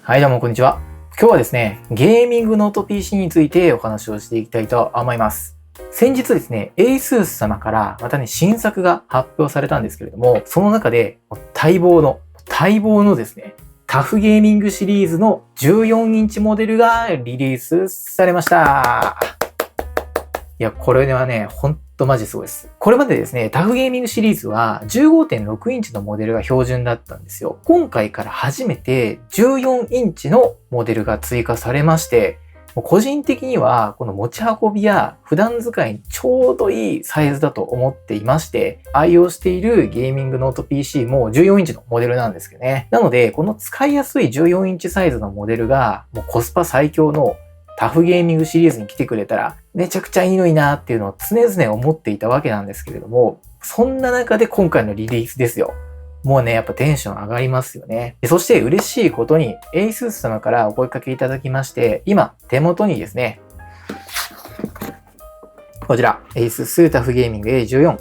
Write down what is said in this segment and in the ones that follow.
はい、どうもこんにちは。今日はですね、ゲーミングノート PC についてお話をしていきたいと思います。先日ですね、ASUS 様からまたね、新作が発表されたんですけれども、その中で待望のですね、タフゲーミングシリーズの14インチモデルがリリースされました。いや、これはね、ほんとマジすごいです。これまでですね、タフゲーミングシリーズは 15.6 インチのモデルが標準だったんですよ。今回から初めて14インチのモデルが追加されまして、もう個人的にはこの持ち運びや普段使いにちょうどいいサイズだと思っていまして、愛用しているゲーミングノート PC も14インチのモデルなんですけどね。なので、この使いやすい14インチサイズのモデルがもうコスパ最強のタフゲーミングシリーズに来てくれたらめちゃくちゃいいのになっていうのを常々思っていたわけなんですけれども、そんな中で今回のリリースですよ。もうね、やっぱテンション上がりますよね。そして嬉しいことに ASUS 様からお声掛けいただきまして、今手元にですね、こちら ASUS タフゲーミング A14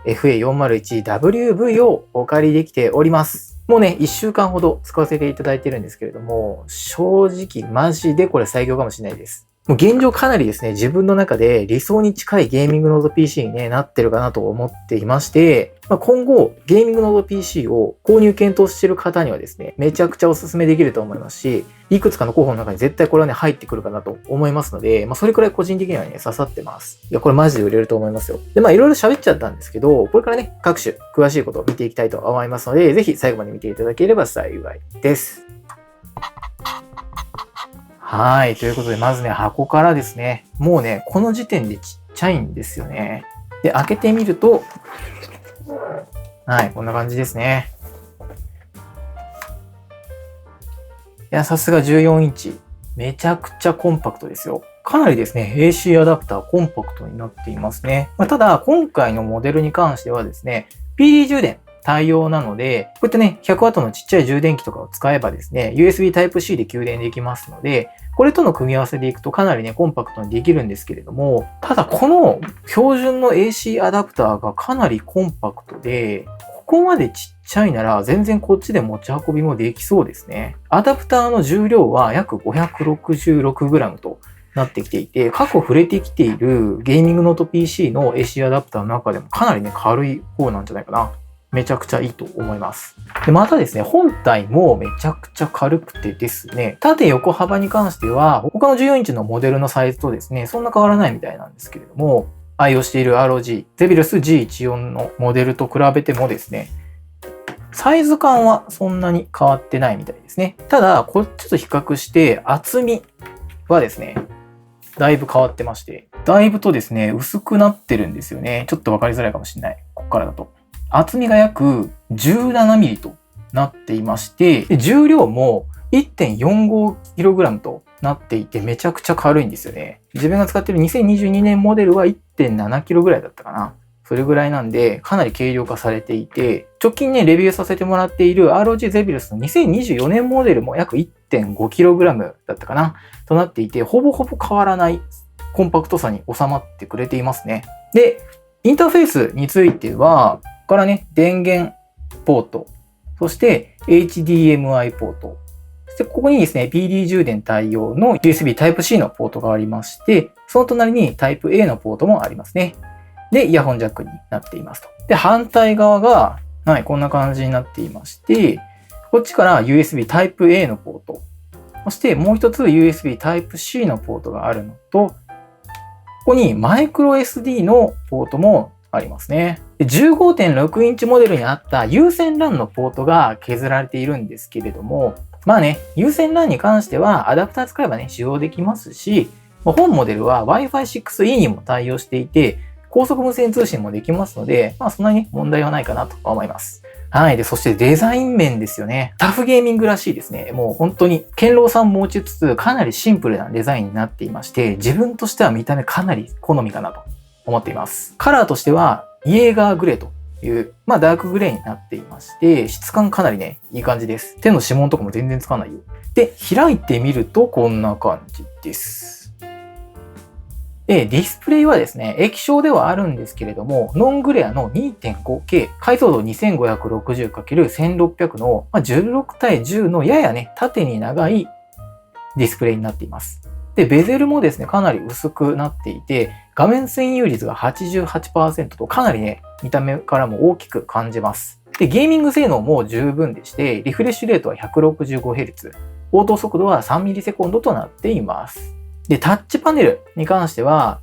FA401WV をお借りできております。もうね、1週間ほど使わせていただいてるんですけれども、正直マジでこれ最強かもしれないです。もう現状かなりですね、自分の中で理想に近いゲーミングノート PC に、ね、なってるかなと思っていまして、今後ゲーミングノート PC を購入検討している方にはですね、めちゃくちゃお勧めできると思いますし、いくつかの候補の中に絶対これはね、入ってくるかなと思いますので、それくらい個人的にはね、刺さってます。いや、これマジで売れると思いますよ。で、いろいろ喋っちゃったんですけど、これからね、各種詳しいことを見ていきたいと思いますので、ぜひ最後まで見ていただければ幸いです。はい。ということで、まずね、箱からですね。もうね、この時点でちっちゃいんですよね。で、開けてみると、はい、こんな感じですね。いや、さすが14インチ。めちゃくちゃコンパクトですよ。かなりですね、AC アダプターコンパクトになっていますね。ただ、今回のモデルに関してはですね、PD 充電対応なので、こういったね、100W のちっちゃい充電器とかを使えばですね、USB Type-C で給電できますので、これとの組み合わせでいくとかなりね、コンパクトにできるんですけれども、ただこの標準の AC アダプターがかなりコンパクトで、ここまでちっちゃいなら全然こっちで持ち運びもできそうですね。アダプターの重量は約 566g となってきていて、過去触れてきているゲーミングノート PC の AC アダプターの中でもかなりね、軽い方なんじゃないかな。めちゃくちゃいいと思います。で、またですね、本体もめちゃくちゃ軽くてですね、縦横幅に関しては、他の14インチのモデルのサイズとですね、そんな変わらないみたいなんですけれども、愛用している ROG、ゼビルス G14 のモデルと比べてもですね、サイズ感はそんなに変わってないみたいですね。ただ、こっちと比較して厚みはですね、だいぶ変わってまして、だいぶとですね、薄くなってるんですよね。ちょっとわかりづらいかもしれない。ここからだと。厚みが約 17mm となっていまして、重量も 1.45kg となっていてめちゃくちゃ軽いんですよね。自分が使っている2022年モデルは 1.7kg ぐらいだったかな。それぐらいなんで、かなり軽量化されていて、直近ね、レビューさせてもらっている ROG ゼビルスの2024年モデルも約 1.5kg だったかなとなっていて、ほぼほぼ変わらないコンパクトさに収まってくれていますね。で、インターフェースについては、ここからね、電源ポート、そして HDMI ポート、そしてここにですね、PD 充電対応の USB Type-C のポートがありまして、その隣に Type-A のポートもありますね。で、イヤホンジャックになっていますと。で、反対側が、はい、こんな感じになっていまして、こっちから USB Type-A のポート、そしてもう一つ USB Type-C のポートがあるのと、ここにマイクロ SD のポートもありますね。15.6 インチモデルにあった有線 LAN のポートが削られているんですけれども、有線 LAN に関してはアダプター使えばね、使用できますし、本モデルは Wi-Fi 6E にも対応していて、高速無線通信もできますので、そんなに問題はないかなと思います。はい。で、そしてデザイン面ですよね。タフゲーミングらしいですね。もう本当に、堅牢さん持ちつつ、かなりシンプルなデザインになっていまして、自分としては見た目かなり好みかなと思っています。カラーとしては、イエーガーグレーという、ダークグレーになっていまして、質感かなりね、いい感じです。手の指紋とかも全然つかないよ。で、開いてみるとこんな感じです。で、ディスプレイはですね、液晶ではあるんですけれども、ノングレアの 2.5K、解像度 2560×1600 の16対10のややね、縦に長いディスプレイになっています。で、ベゼルもですね、かなり薄くなっていて、画面占有率が 88% とかなりね、見た目からも大きく感じます。で、ゲーミング性能も十分でして、リフレッシュレートは 165Hz、応答速度は 3ms となっています。で、タッチパネルに関しては、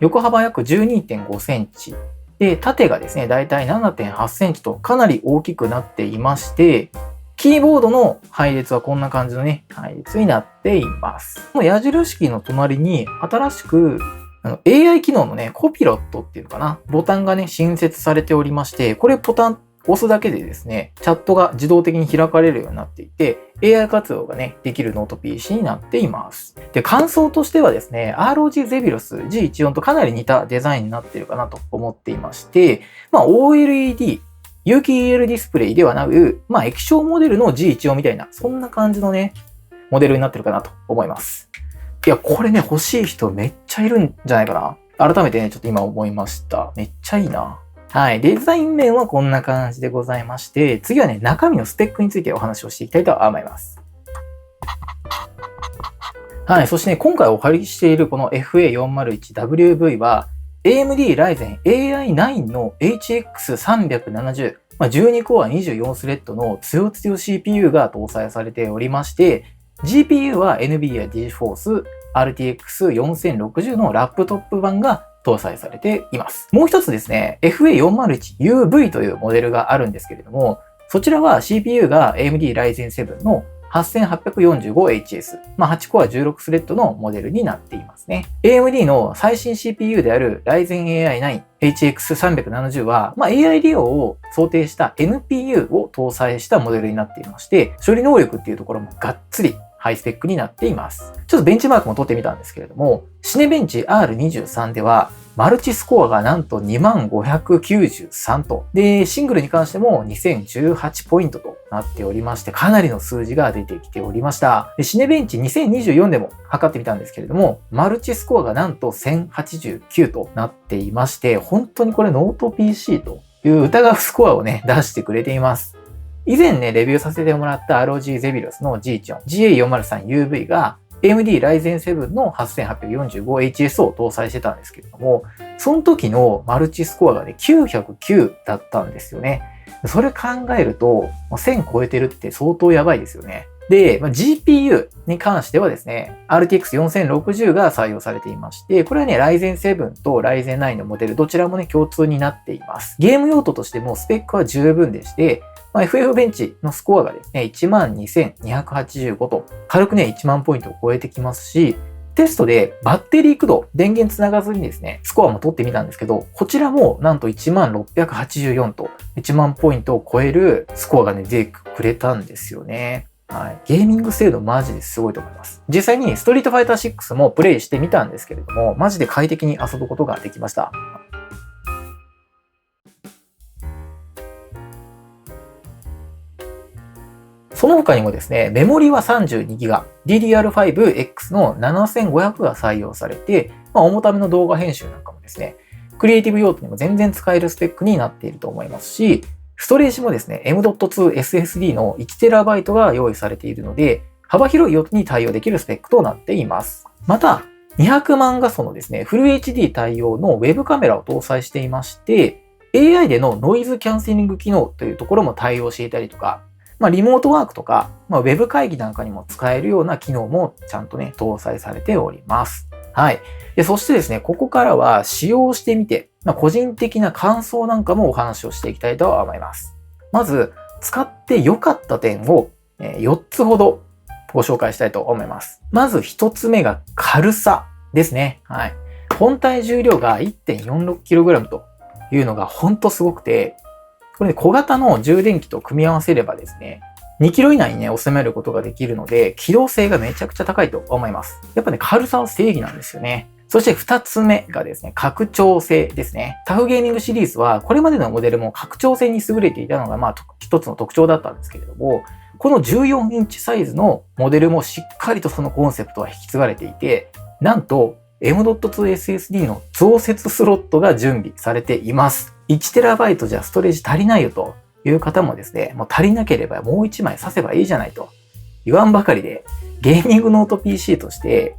横幅約 12.5 センチ。で、縦がですね、だいたい 7.8 センチとかなり大きくなっていまして、キーボードの配列はこんな感じのね、配列になっています。この矢印キーの隣に新しくAI 機能のね、コピロットっていうのかな、ボタンがね、新設されておりまして、これボタン押すだけでですね、チャットが自動的に開かれるようになっていて、AI 活用がね、できるノート PC になっています。で、感想としてはですね、ROG Zephyrus G14 とかなり似たデザインになっているかなと思っていまして、OLED、有機 EL ディスプレイではなく、液晶モデルの G14 みたいな、そんな感じのね、モデルになってるかなと思います。いや、これね、欲しい人めっちゃいるんじゃないかな。改めてね、ちょっと今思いました。めっちゃいいな。はい。デザイン面はこんな感じでございまして、次はね、中身のスペックについてお話をしていきたいと思います。はい。そしてね、今回お借りしているこの FA401WV は、AMD Ryzen AI9 の HX370、12コア24スレッドの強強 CPU が搭載されておりまして、GPU は NVIDIA GeForce RTX 4060のラップトップ版が搭載されています。もう一つですね、FA401UV というモデルがあるんですけれども、そちらは CPU が AMD Ryzen 7の 8845HS、8コア16スレッドのモデルになっていますね。AMD の最新 CPU である Ryzen AI9 HX370 は、AI 利用を想定した NPU を搭載したモデルになっていまして、処理能力っていうところもがっつりハイスペックになっています。ちょっとベンチマークも取ってみたんですけれども、シネベンチ R23 では、マルチスコアがなんと2593と。で、シングルに関しても2018ポイントとなっておりまして、かなりの数字が出てきておりました。で、シネベンチ2024でも測ってみたんですけれども、マルチスコアがなんと1089となっていまして、本当にこれノート PC という疑うスコアをね、出してくれています。以前ね、レビューさせてもらった ROG Zephyrus の G14、GA403UV が AMD Ryzen 7の 8845HS を搭載してたんですけれども、その時のマルチスコアがね、909だったんですよね。それ考えると、1000超えてるって相当やばいですよね。で、GPU に関してはですね、RTX 4060が採用されていまして、これはね、Ryzen 7と Ryzen 9のモデル、どちらもね、共通になっています。ゲーム用途としてもスペックは十分でして、FF ベンチのスコアがですね、12,285と、軽くね、1万ポイントを超えてきますし、テストでバッテリー駆動、電源つながずにですね、スコアも取ってみたんですけど、こちらもなんと1684と、1万ポイントを超えるスコアがね、出てくれたんですよね。はい。ゲーミング精度マジですごいと思います。実際にストリートファイター6もプレイしてみたんですけれども、マジで快適に遊ぶことができました。その他にもですね、メモリは 32GB、DDR5X の7500が採用されて、重ための動画編集なんかもですね、クリエイティブ用途にも全然使えるスペックになっていると思いますし、ストレージもですね、M.2 SSD の 1TB が用意されているので、幅広い用途に対応できるスペックとなっています。また、200万画素のですね、フル HD 対応のウェブカメラを搭載していまして、AI でのノイズキャンセリング機能というところも対応していたりとか、リモートワークとか、ウェブ会議なんかにも使えるような機能もちゃんとね、搭載されております。はい。そしてですね、ここからは使用してみて、個人的な感想なんかもお話をしていきたいと思います。まず、使って良かった点を4つほどご紹介したいと思います。まず1つ目が軽さですね。はい。本体重量が 1.46kg というのがほんとすごくて、これね、小型の充電器と組み合わせればですね、2キロ以内にね、収めることができるので、機動性がめちゃくちゃ高いと思います。やっぱね、軽さは正義なんですよね。そして2つ目がですね、拡張性ですね。タフゲーミングシリーズは、これまでのモデルも拡張性に優れていたのが、一つの特徴だったんですけれども、この14インチサイズのモデルもしっかりとそのコンセプトは引き継がれていて、なんと、M.2 SSD の増設スロットが準備されています。1TB じゃストレージ足りないよという方もですね、もう足りなければもう1枚挿せばいいじゃないと言わんばかりで、ゲーミングノート PC として、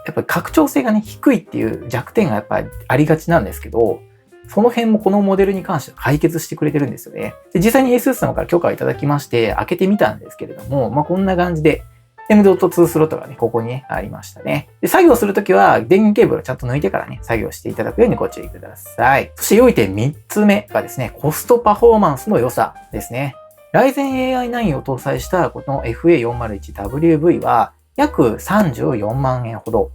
やっぱり拡張性がね、低いっていう弱点がやっぱりありがちなんですけど、その辺もこのモデルに関しては解決してくれてるんですよね。で、実際に ASUS 様から許可をいただきまして、開けてみたんですけれども、こんな感じで、M.2 スロットがね、ここにね、ありましたね。で、作業するときは、電源ケーブルをちゃんと抜いてからね、作業していただくようにご注意ください。そして良い点3つ目がですね、コストパフォーマンスの良さですね。Ryzen AI9 を搭載したこの FA401WV は、約34万円ほど。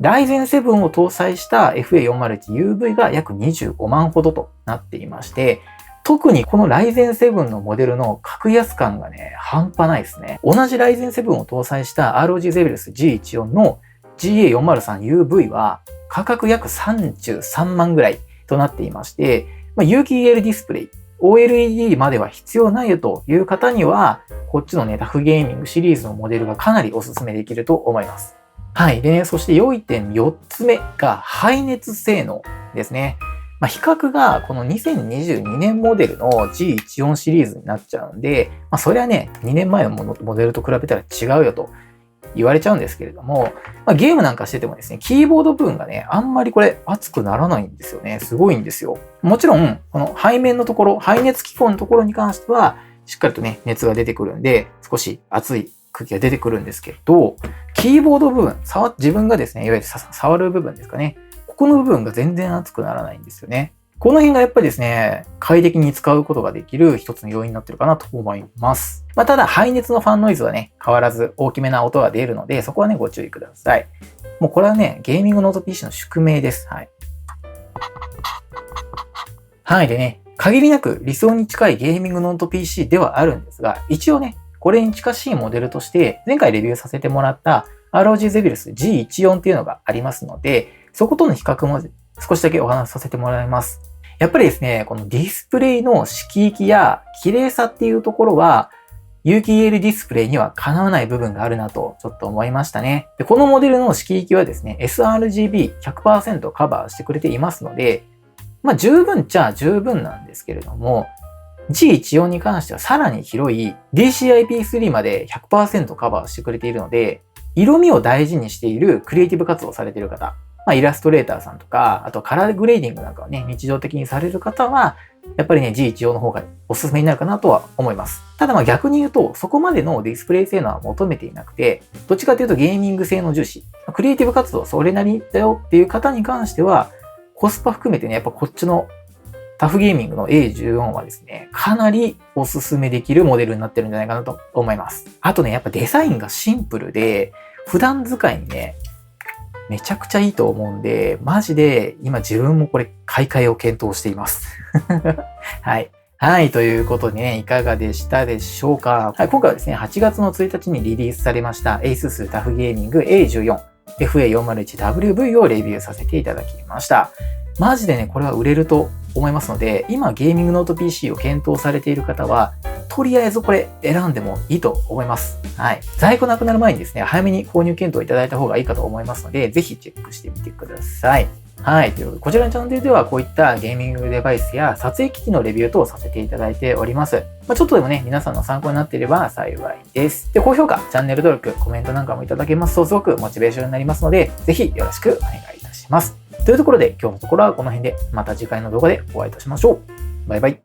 Ryzen 7を搭載した FA401UV が約25万ほどとなっていまして、特にこの Ryzen 7のモデルの格安感がね、半端ないですね。同じ Ryzen 7を搭載した ROG Zephyrus G14 の GA403UV は価格約33万ぐらいとなっていまして、有機 EL ディスプレイ、OLED までは必要ないよという方には、こっちのね、タフゲーミングシリーズのモデルがかなりお勧めできると思います。はい。でね、そして良い点4つ目が排熱性能ですね。比較がこの2022年モデルの G14 シリーズになっちゃうんで、それはね、2年前のモデルと比べたら違うよと言われちゃうんですけれども、ゲームなんかしててもですね、キーボード部分がね、あんまりこれ熱くならないんですよね。すごいんですよ。もちろん、この背面のところ、排熱機構のところに関しては、しっかりとね、熱が出てくるんで、少し熱い空気が出てくるんですけど、キーボード部分、自分がですね、いわゆる触る部分ですかね。ここの部分が全然熱くならないんですよね。この辺がやっぱりですね、快適に使うことができる一つの要因になってるかなと思います。ただ、排熱のファンノイズはね、変わらず大きめな音が出るので、そこはね、ご注意ください。もうこれはね、ゲーミングノート PC の宿命です。はい。はい。でね、限りなく理想に近いゲーミングノート PC ではあるんですが、一応ね、これに近しいモデルとして、前回レビューさせてもらった ROG Zephyrus G14 っていうのがありますので、そことの比較も少しだけお話しさせてもらいます。やっぱりですね、このディスプレイの色域や綺麗さっていうところは、有機 EL ディスプレイにはかなわない部分があるなとちょっと思いましたね。で、このモデルの色域はですね、sRGB100% カバーしてくれていますので、十分っちゃ十分なんですけれども、G14 に関してはさらに広い DCI-P3 まで 100% カバーしてくれているので、色味を大事にしているクリエイティブ活動をされている方、イラストレーターさんとか、あとカラーグレーディングなんかをね、日常的にされる方は、やっぱりね、G14 の方がおすすめになるかなとは思います。ただ逆に言うと、そこまでのディスプレイ性能は求めていなくて、どっちかというとゲーミング性の重視、クリエイティブ活動それなりだよっていう方に関しては、コスパ含めてね、やっぱこっちのタフゲーミングの A14 はですね、かなりおすすめできるモデルになってるんじゃないかなと思います。あとね、やっぱデザインがシンプルで、普段使いにね、めちゃくちゃいいと思うんで、マジで今自分もこれ買い替えを検討しています。はい。はい。ということでね、いかがでしたでしょうか。はい。今回はですね、8月の1日にリリースされました ASUS タフゲーミング A14 FA401WV をレビューさせていただきました。マジでね、これは売れると思いますので、今ゲーミングノート PC を検討されている方は、とりあえずこれ選んでもいいと思います。はい。在庫なくなる前にですね、早めに購入検討いただいた方がいいかと思いますので、ぜひチェックしてみてください。はい。ということで、こちらのチャンネルではこういったゲーミングデバイスや撮影機器のレビュー等をさせていただいております。ちょっとでもね、皆さんの参考になっていれば幸いです。で、高評価、チャンネル登録、コメントなんかもいただけますとすごくモチベーションになりますので、ぜひよろしくお願いいたします。というところで、今日のところはこの辺で、また次回の動画でお会いいたしましょう。バイバイ。